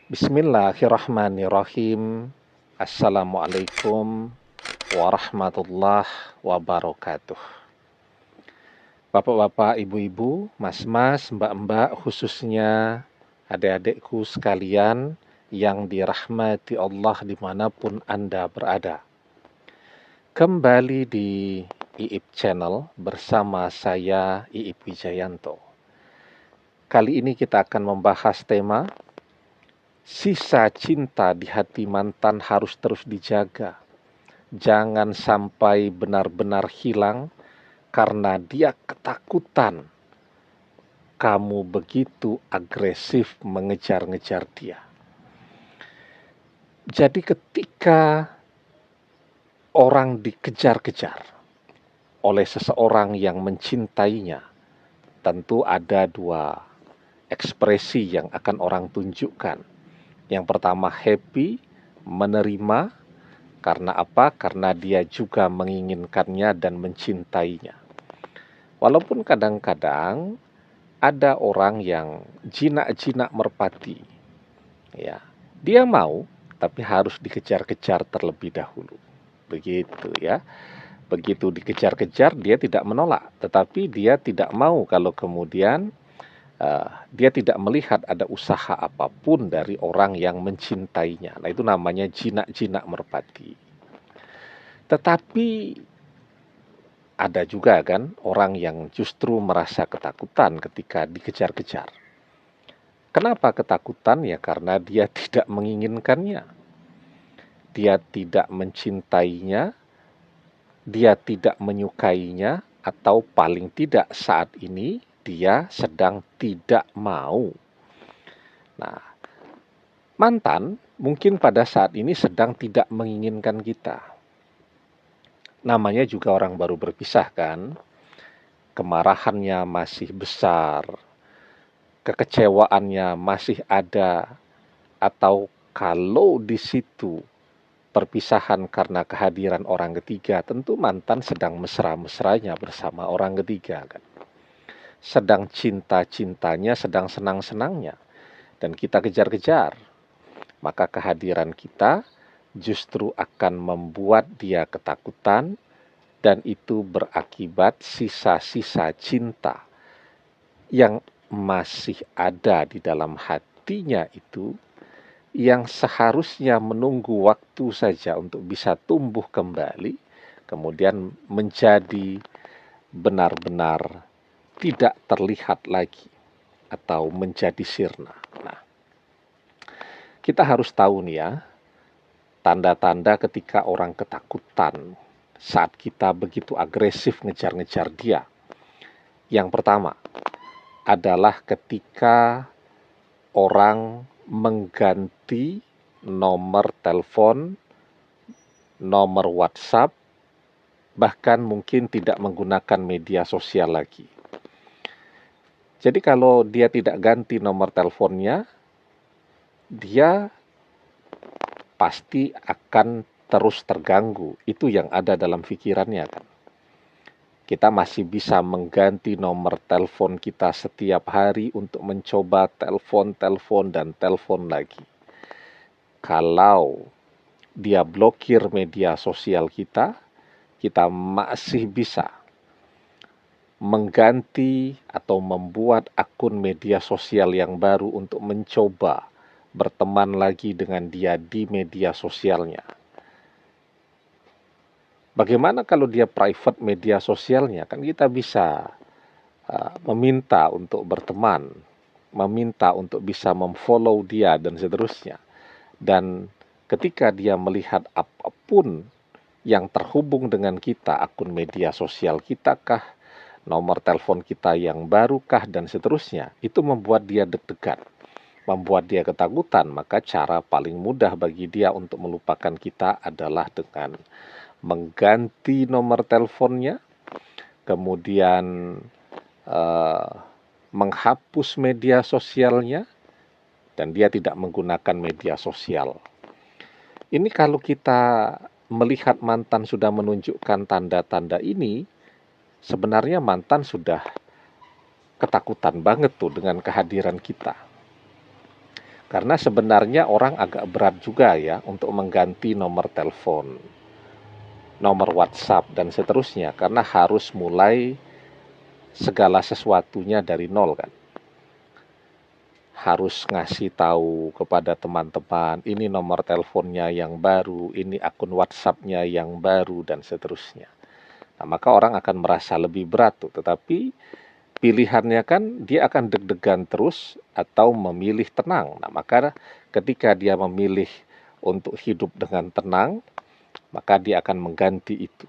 Bismillahirrahmanirrahim. Assalamualaikum warahmatullahi wabarakatuh. Bapak-bapak, ibu-ibu, mas-mas, mbak-mbak, khususnya adik-adikku sekalian yang dirahmati Allah dimanapun Anda berada. Kembali di IIP Channel bersama saya IIP Wijayanto. Kali ini kita akan membahas tema sisa cinta di hati mantan harus terus dijaga. Jangan sampai benar-benar hilang karena dia ketakutan kamu begitu agresif mengejar-ngejar dia. Jadi ketika orang dikejar-kejar oleh seseorang yang mencintainya, tentu ada dua ekspresi yang akan orang tunjukkan. Yang pertama happy, menerima. Karena apa? Karena dia juga menginginkannya dan mencintainya. Walaupun kadang-kadang ada orang yang jinak-jinak merpati. Ya, dia mau, tapi harus dikejar-kejar terlebih dahulu. Begitu ya. Begitu dikejar-kejar, dia tidak menolak. Tetapi dia tidak mau kalau kemudian dia tidak melihat ada usaha apapun dari orang yang mencintainya. Nah, itu namanya jinak-jinak merpati. Tetapi ada juga kan orang yang justru merasa ketakutan ketika dikejar-kejar. Kenapa ketakutan? Ya karena dia tidak menginginkannya. Dia tidak mencintainya, dia tidak menyukainya, atau paling tidak saat ini dia sedang tidak mau. Nah, mantan mungkin pada saat ini sedang tidak menginginkan kita. Namanya juga orang baru berpisah kan, kemarahannya masih besar, kekecewaannya masih ada, atau kalau di situ perpisahan karena kehadiran orang ketiga, tentu mantan sedang mesra-mesranya bersama orang ketiga kan. Sedang cinta-cintanya, sedang senang-senangnya, dan kita kejar-kejar, maka kehadiran kita justru akan membuat dia ketakutan, dan itu berakibat sisa-sisa cinta yang masih ada di dalam hatinya itu, yang seharusnya menunggu waktu saja untuk bisa tumbuh kembali, kemudian menjadi benar-benar tidak terlihat lagi atau menjadi sirna. Nah, kita harus tahu nih ya, tanda-tanda ketika orang ketakutan saat kita begitu agresif ngejar-ngejar dia. Yang pertama adalah ketika orang mengganti nomor telepon, nomor WhatsApp, bahkan mungkin tidak menggunakan media sosial lagi. Jadi kalau dia tidak ganti nomor teleponnya, dia pasti akan terus terganggu. Itu yang ada dalam pikirannya kan. Kita masih bisa mengganti nomor telepon kita setiap hari untuk mencoba telepon dan telepon lagi. Kalau dia blokir media sosial kita, kita masih bisa mengganti atau membuat akun media sosial yang baru untuk mencoba berteman lagi dengan dia di media sosialnya. Bagaimana kalau dia private media sosialnya? Kan kita bisa meminta untuk berteman, meminta untuk bisa memfollow dia dan seterusnya. Dan ketika dia melihat apapun yang terhubung dengan kita, akun media sosial kita kah, nomor telepon kita yang baru kah, dan seterusnya, itu membuat dia deg-degan, membuat dia ketakutan. Maka cara paling mudah bagi dia untuk melupakan kita adalah dengan mengganti nomor teleponnya, kemudian menghapus media sosialnya, dan dia tidak menggunakan media sosial. Ini kalau kita melihat mantan sudah menunjukkan tanda-tanda ini, sebenarnya mantan sudah ketakutan banget tuh dengan kehadiran kita. Karena sebenarnya orang agak berat juga ya untuk mengganti nomor telepon, nomor WhatsApp, dan seterusnya. Karena harus mulai segala sesuatunya dari nol kan. Harus ngasih tahu kepada teman-teman, ini nomor teleponnya yang baru, ini akun WhatsApp-nya yang baru, dan seterusnya. Nah, maka orang akan merasa lebih berat tuh. Tetapi pilihannya kan dia akan deg-degan terus atau memilih tenang. Nah, maka ketika dia memilih untuk hidup dengan tenang, maka dia akan mengganti itu.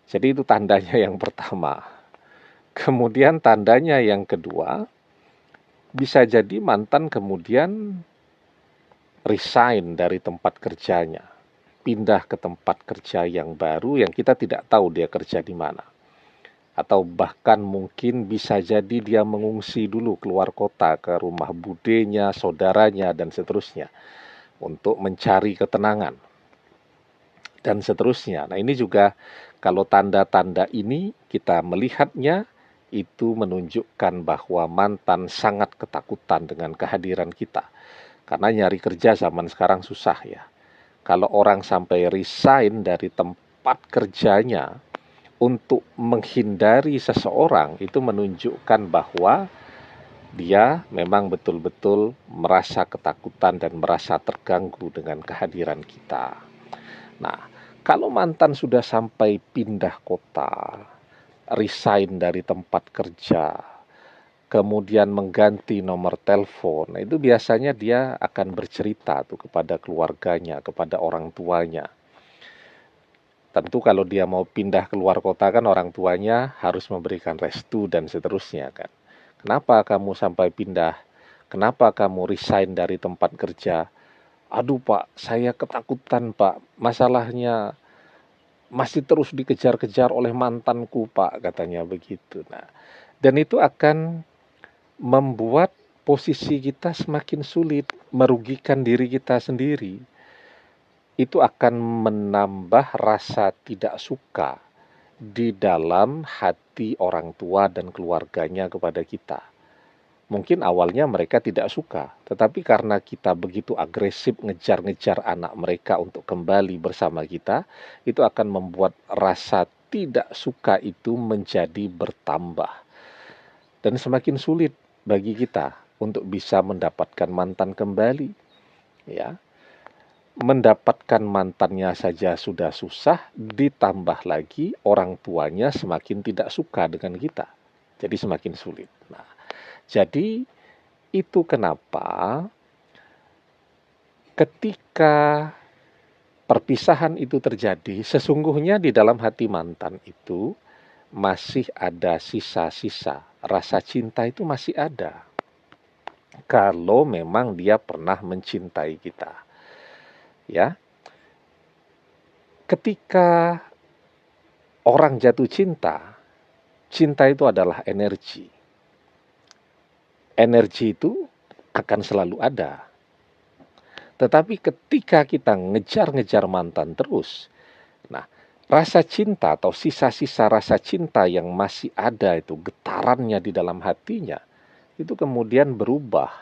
Jadi itu tandanya yang pertama. Kemudian tandanya yang kedua, bisa jadi mantan kemudian resign dari tempat kerjanya, pindah ke tempat kerja yang baru yang kita tidak tahu dia kerja di mana. Atau bahkan mungkin bisa jadi dia mengungsi dulu keluar kota ke rumah budenya, saudaranya, dan seterusnya untuk mencari ketenangan dan seterusnya. Nah, ini juga kalau tanda-tanda ini kita melihatnya itu menunjukkan bahwa mantan sangat ketakutan dengan kehadiran kita. Karena nyari kerja zaman sekarang susah ya. Kalau orang sampai resign dari tempat kerjanya untuk menghindari seseorang, itu menunjukkan bahwa dia memang betul-betul merasa ketakutan dan merasa terganggu dengan kehadiran kita. Nah, kalau mantan sudah sampai pindah kota, resign dari tempat kerja, kemudian mengganti nomor telepon, itu biasanya dia akan bercerita tuh kepada keluarganya, kepada orang tuanya. Tentu kalau dia mau pindah keluar kota kan orang tuanya harus memberikan restu dan seterusnya kan. Kenapa kamu sampai pindah? Kenapa kamu resign dari tempat kerja? Aduh Pak, saya ketakutan Pak. Masalahnya masih terus dikejar-kejar oleh mantanku Pak, katanya begitu. Nah, dan itu akan membuat posisi kita semakin sulit, merugikan diri kita sendiri. Itu akan menambah rasa tidak suka di dalam hati orang tua dan keluarganya kepada kita. Mungkin awalnya mereka tidak suka, tetapi karena kita begitu agresif ngejar-ngejar anak mereka untuk kembali bersama kita, itu akan membuat rasa tidak suka itu menjadi bertambah. Dan semakin sulit bagi kita untuk bisa mendapatkan mantan kembali. Ya, mendapatkan mantannya saja sudah susah, ditambah lagi orang tuanya semakin tidak suka dengan kita. Jadi semakin sulit. Nah, jadi itu kenapa ketika perpisahan itu terjadi, sesungguhnya di dalam hati mantan itu masih ada sisa-sisa. Rasa cinta itu masih ada. Kalau memang dia pernah mencintai kita. Ya. Ketika orang jatuh cinta, cinta itu adalah energi. Energi itu akan selalu ada. Tetapi ketika kita ngejar-ngejar mantan terus, nah, rasa cinta atau sisa-sisa rasa cinta yang masih ada itu, getarannya di dalam hatinya, itu kemudian berubah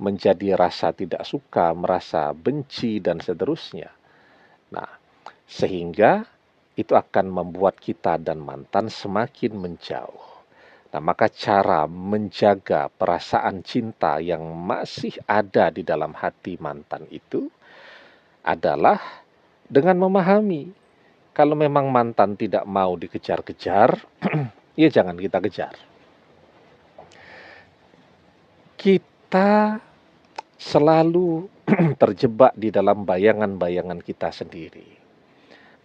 menjadi rasa tidak suka, merasa benci, dan seterusnya. Nah, sehingga itu akan membuat kita dan mantan semakin menjauh. Nah, maka cara menjaga perasaan cinta yang masih ada di dalam hati mantan itu adalah dengan memahami kalau memang mantan tidak mau dikejar-kejar, ya jangan kita kejar. Kita selalu terjebak di dalam bayangan-bayangan kita sendiri.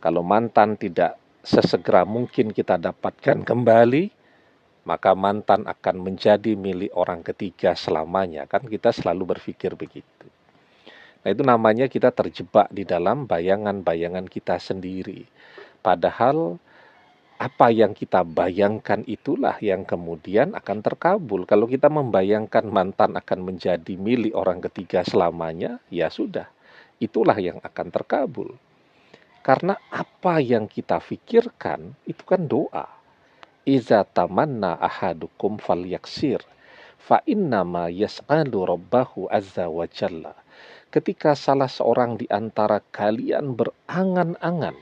Kalau mantan tidak sesegera mungkin kita dapatkan kembali, maka mantan akan menjadi milik orang ketiga selamanya. Kan kita selalu berpikir begitu. Nah, itu namanya kita terjebak di dalam bayangan-bayangan kita sendiri. Padahal apa yang kita bayangkan itulah yang kemudian akan terkabul. Kalau kita membayangkan mantan akan menjadi milik orang ketiga selamanya, ya sudah. Itulah yang akan terkabul. Karena apa yang kita pikirkan itu kan doa. Iza tamanna ahadukum falyaksir fa innama yas'alu rabbahu azza wa jalla. Ketika salah seorang di antara kalian berangan-angan,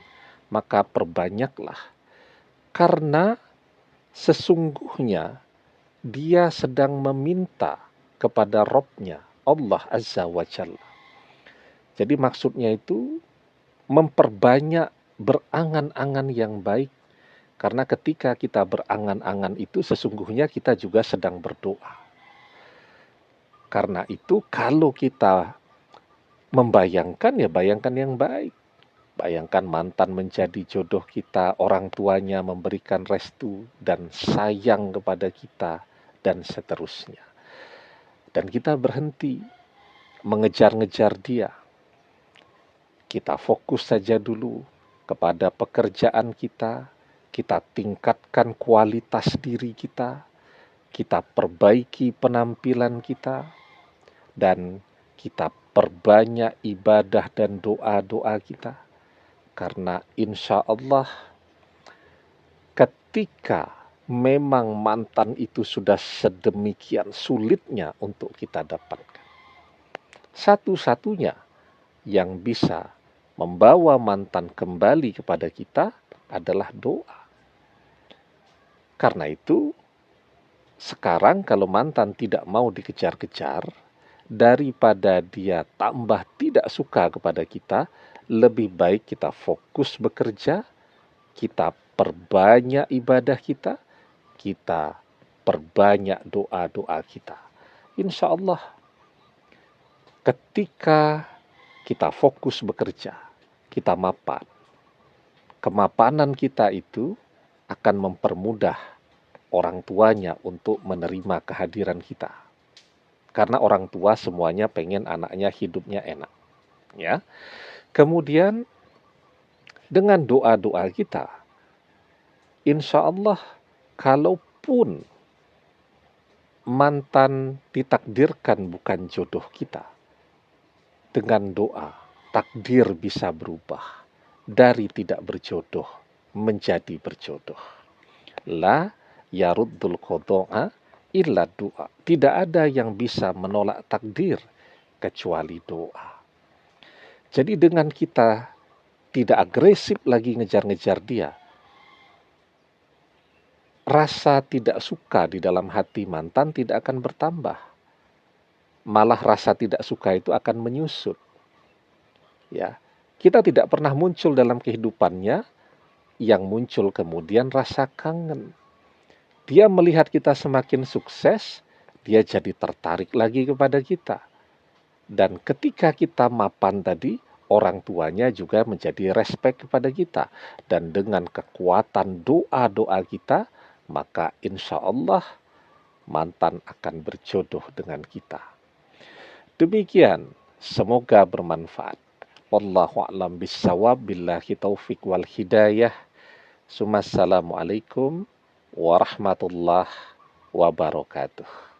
maka perbanyaklah, karena sesungguhnya dia sedang meminta kepada Rabb-nya, Allah azza wa jalla. Jadi maksudnya itu memperbanyak berangan-angan yang baik, karena ketika kita berangan-angan itu sesungguhnya kita juga sedang berdoa. Karena itu kalau kita membayangkan, ya bayangkan yang baik. Bayangkan mantan menjadi jodoh kita, orang tuanya memberikan restu dan sayang kepada kita, dan seterusnya. Dan kita berhenti mengejar-ngejar dia. Kita fokus saja dulu kepada pekerjaan kita tingkatkan kualitas diri kita perbaiki penampilan kita, dan kita perbanyak ibadah dan doa-doa kita. Karena insya Allah ketika memang mantan itu sudah sedemikian sulitnya untuk kita dapatkan, satu-satunya yang bisa membawa mantan kembali kepada kita adalah doa. Karena itu sekarang kalau mantan tidak mau dikejar-kejar, daripada dia tambah tidak suka kepada kita, lebih baik kita fokus bekerja, kita perbanyak ibadah kita perbanyak doa-doa kita. Insya Allah ketika kita fokus bekerja, kita mapan, kemapanan kita itu akan mempermudah orang tuanya untuk menerima kehadiran kita. Karena orang tua semuanya pengen anaknya hidupnya enak. Ya. Kemudian dengan doa-doa kita, insya Allah kalaupun mantan ditakdirkan bukan jodoh kita, dengan doa takdir bisa berubah dari tidak berjodoh menjadi berjodoh. La yaruddul qada'a illa doa. Tidak ada yang bisa menolak takdir kecuali doa. Jadi dengan kita tidak agresif lagi ngejar-ngejar dia, rasa tidak suka di dalam hati mantan tidak akan bertambah. Malah rasa tidak suka itu akan menyusut. Ya, kita tidak pernah muncul dalam kehidupannya, yang muncul kemudian rasa kangen. Dia melihat kita semakin sukses, dia jadi tertarik lagi kepada kita. Dan ketika kita mapan tadi, orang tuanya juga menjadi respect kepada kita. Dan dengan kekuatan doa-doa kita, maka insya Allah mantan akan berjodoh dengan kita. Demikian, semoga bermanfaat. Wallahu a'lam bissawab, billahi taufik wal hidayah. Assalamualaikum warahmatullahi wabarakatuh.